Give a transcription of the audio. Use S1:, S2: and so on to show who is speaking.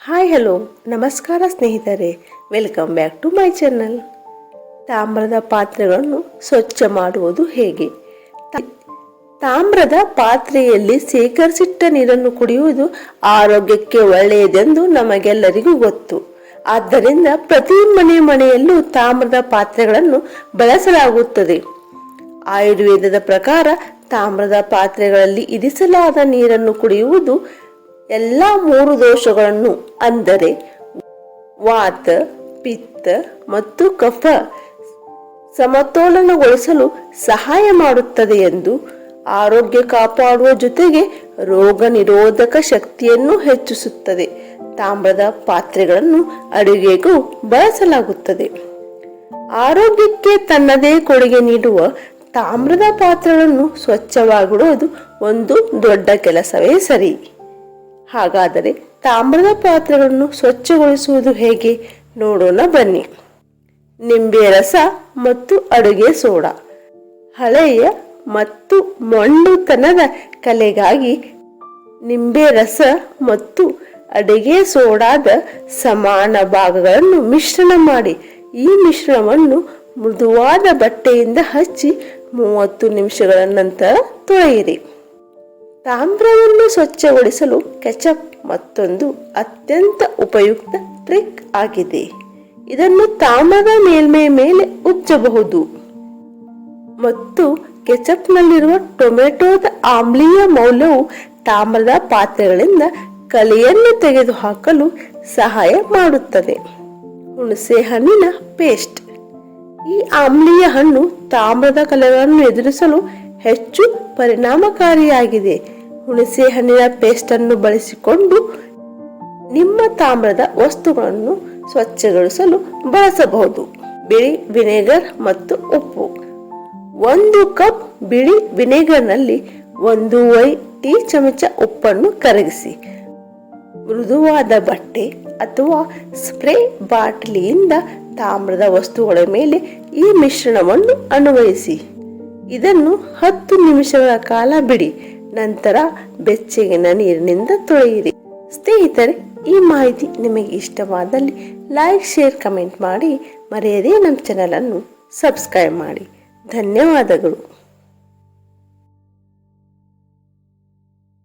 S1: Hi hello ನಮಸ್ಕಾರ ಸ್ನೇಹಿತರೆ, welcome back to my channel. ತಾಮ್ರದ ಪಾತ್ರೆಗಳನ್ನು ಸ್ವಚ್ಛ ಮಾಡುವುದು ಹೇಗೆ? ತಾಮ್ರದ ಪಾತ್ರೆಯಲ್ಲಿ ಶೇಖರಿಸಿಟ್ಟ ನೀರನ್ನು ಕುಡಿಯುವುದು ಆರೋಗ್ಯಕ್ಕೆ ಒಳ್ಳೆಯದೆಂದು ನಮಗೆಲ್ಲರಿಗೂ ಗೊತ್ತು. ಆದ್ದರಿಂದ ಪ್ರತಿ ಮನೆಯಲ್ಲೂ ತಾಮ್ರದ ಪಾತ್ರೆಗಳನ್ನು ಬಳಸಲಾಗುತ್ತದೆ. ಆಯುರ್ವೇದದ ಪ್ರಕಾರ ತಾಮ್ರದ ಪಾತ್ರೆಗಳಲ್ಲಿ ಇರಿಸಲಾದ ನೀರನ್ನು ಕುಡಿಯುವುದು ಎಲ್ಲ 3 ದೋಷಗಳನ್ನು ಅಂದರೆ ವಾತ, ಪಿತ್ತ ಮತ್ತು ಕಫ ಸಮತೋಲನಗೊಳಿಸಲು ಸಹಾಯ ಮಾಡುತ್ತದೆ ಎಂದು, ಆರೋಗ್ಯ ಕಾಪಾಡುವ ಜೊತೆಗೆ ರೋಗ ನಿರೋಧಕ ಶಕ್ತಿಯನ್ನು ಹೆಚ್ಚಿಸುತ್ತದೆ. ತಾಮ್ರದ ಪಾತ್ರೆಗಳನ್ನು ಅಡುಗೆಗೂ ಬಳಸಲಾಗುತ್ತದೆ. ಆರೋಗ್ಯಕ್ಕೆ ತನ್ನದೇ ಕೊಡುಗೆ ನೀಡುವ ತಾಮ್ರದ ಪಾತ್ರೆಗಳನ್ನು ಸ್ವಚ್ಛವಾಗಿಡುವುದು ಒಂದು ದೊಡ್ಡ ಕೆಲಸವೇ ಸರಿ. ಹಾಗಾದರೆ ತಾಮ್ರದ ಪಾತ್ರೆಗಳನ್ನು ಸ್ವಚ್ಛಗೊಳಿಸುವುದು ಹೇಗೆ ನೋಡೋಣ ಬನ್ನಿ. ನಿಂಬೆ ರಸ ಮತ್ತು ಅಡುಗೆ ಸೋಡಾ. ಹಳೆಯ ಮತ್ತು ಮೊಂಡುತನದ ಕಲೆಗಾಗಿ ನಿಂಬೆ ರಸ ಮತ್ತು ಅಡುಗೆ ಸೋಡಾದ ಸಮಾನ ಭಾಗಗಳನ್ನು ಮಿಶ್ರಣ ಮಾಡಿ ಈ ಮಿಶ್ರಣವನ್ನು ಮೃದುವಾದ ಬಟ್ಟೆಯಿಂದ ಹಚ್ಚಿ 30 ನಿಮಿಷಗಳ ನಂತರ ತೊಳೆಯಿರಿ. ತಾಮ್ರವನ್ನು ಸ್ವಚ್ಛಗೊಳಿಸಲು ಕೆಚಪ್ ಮತ್ತೊಂದು ಅತ್ಯಂತ ಉಪಯುಕ್ತ ಟ್ರಿಕ್ ಆಗಿದೆ. ಇದನ್ನು ತಾಮ್ರದ ಮೇಲ್ಮೈ ಮೇಲೆ ಉಜ್ಜಬಹುದು ಮತ್ತು ಕೆಚಪ್ನಲ್ಲಿರುವ ಟೊಮೆಟೊದ ಆಮ್ಲೀಯ ಮೌಲ್ಯವು ತಾಮ್ರದ ಪಾತ್ರೆಗಳಿಂದ ಕಲೆಯನ್ನು ತೆಗೆದುಹಾಕಲು ಸಹಾಯ ಮಾಡುತ್ತದೆ. ಹುಣಸೆ ಹಣ್ಣಿನ ಪೇಸ್ಟ್. ಈ ಆಮ್ಲೀಯ ಹಣ್ಣು ತಾಮ್ರದ ಕಲೆಗಳನ್ನು ಎದುರಿಸಲು ಹೆಚ್ಚು ಪರಿಣಾಮಕಾರಿಯಾಗಿದೆ. ಹುಣಸೆ ಹಣ್ಣಿನ ಪೇಸ್ಟ್ ಅನ್ನು ಬಳಸಿಕೊಂಡು ನಿಮ್ಮ ತಾಮ್ರದ ವಸ್ತುಗಳನ್ನು ಸ್ವಚ್ಛಗೊಳಿಸಲು ಬಳಸಬಹುದು. ಬಿಳಿ ವಿನೆಗರ್ ಮತ್ತು ಉಪ್ಪು. 1 ಕಪ್ ಬಿಳಿ ವಿನೆಗರ್ನಲ್ಲಿ 1 ಟೀ ಚಮಚ ಉಪ್ಪನ್ನು ಕರಗಿಸಿ ಮೃದುವಾದ ಬಟ್ಟೆ ಅಥವಾ ಸ್ಪ್ರೇ ಬಾಟಲಿಯಿಂದ ತಾಮ್ರದ ವಸ್ತುಗಳ ಮೇಲೆ ಈ ಮಿಶ್ರಣವನ್ನು ಅನ್ವಯಿಸಿ ಇದನ್ನು 10 ನಿಮಿಷಗಳ ಕಾಲ ಬಿಡಿ. ನಂತರ ಬೆಚ್ಚಗಿನ ನೀರಿನಿಂದ ತೊಳೆಯಿರಿ. ಸ್ನೇಹಿತರೆ, ಈ ಮಾಹಿತಿ ನಿಮಗೆ ಇಷ್ಟವಾದಲ್ಲಿ ಲೈಕ್, ಶೇರ್, ಕಮೆಂಟ್ ಮಾಡಿ. ಮರೆಯದೇ ನಮ್ಮ ಚಾನಲ್ ಅನ್ನು ಸಬ್ಸ್ಕ್ರೈಬ್ ಮಾಡಿ. ಧನ್ಯವಾದಗಳು.